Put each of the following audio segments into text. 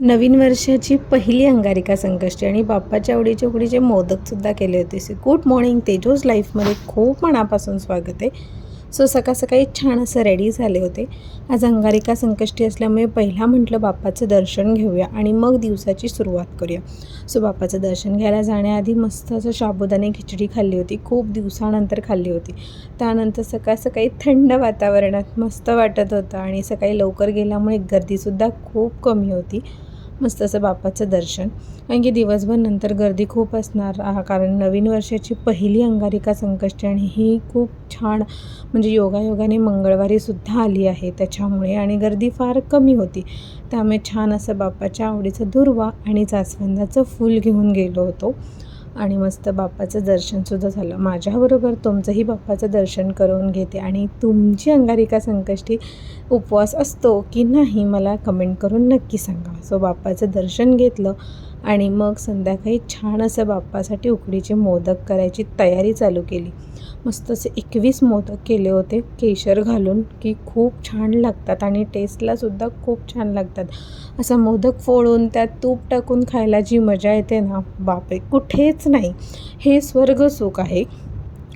नवीन वर्षाची पहिली अंगारिका संकष्टी आणि बाप्पाच्या आवडीचे उकडीचे मोदकसुद्धा केले होते. गुड मॉर्निंग तेजोज लाईफमध्ये खूप मनापासून स्वागत आहे. सकाळ सकाळी छान असं रेडी झाले होते. आज अंगारिका संकष्टी असल्यामुळे पहिला म्हटलं बाप्पाचं दर्शन घेऊया आणि मग दिवसाची सुरुवात करूया. बाप्पाचं दर्शन घ्यायला जाण्याआधी मस्त असं साबुदाणे खिचडी खाल्ली होती. खूप दिवसानंतर खाल्ली होती. त्यानंतर सकाळ सकाळी थंड वातावरणात मस्त वाटत होतं आणि सकाळी लवकर गेल्यामुळे गर्दीसुद्धा खूप कमी होती. मस्त असं बाप्पाचं दर्शन, कारण की दिवसभर नंतर गर्दी खूप असणार, कारण नवीन वर्षाची पहिली अंगारिका संकष्टी आणि ही खूप छान म्हणजे योगायोगाने मंगळवारीसुद्धा आली आहे त्याच्यामुळे, आणि गर्दी फार कमी होती. त्यामुळे छान असं बाप्पाच्या आवडीचं दुर्वा आणि जास्वंदाचं फूल घेऊन गेलो होतो आणि मस्त बाप्पाचं दर्शनसुद्धा झालं. माझ्याबरोबर तुमचंही बाप्पाचं दर्शन करून घेते. आणि तुमची अंगारिका संकष्टी उपवास असतो की नाही मला कमेंट करून नक्की सांगा. बाप्पाचं दर्शन घेतलं आणि मग संध्याकाळी छान असं बाप्पासाठी उकडीचे मोदक करायची तयारी चालू केली. मस्त असे 21 मोदक केले होते केशर घालून, की खूप छान लागतात आणि टेस्टलासुद्धा खूप छान लागतात. असं मोदक फोडून त्यात तूप टाकून खायला जी मजा येते ना, बापरे कुठेच नाही. हे स्वर्ग सुख आहे.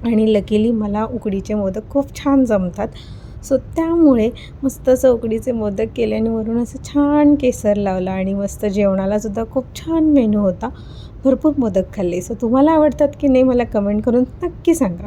आणि लकीली मला उकडीचे मोदक खूप छान जमतात. त्यामुळे मस्त असं उकडीचे मोदक केले आणि वरून असं छान केसर लावला आणि मस्त जेवणालासुद्धा खूप छान मेनू होता. भरपूर मोदक खाल्ले. तुम्हाला आवडतात की नाही मला कमेंट करून नक्की सांगा.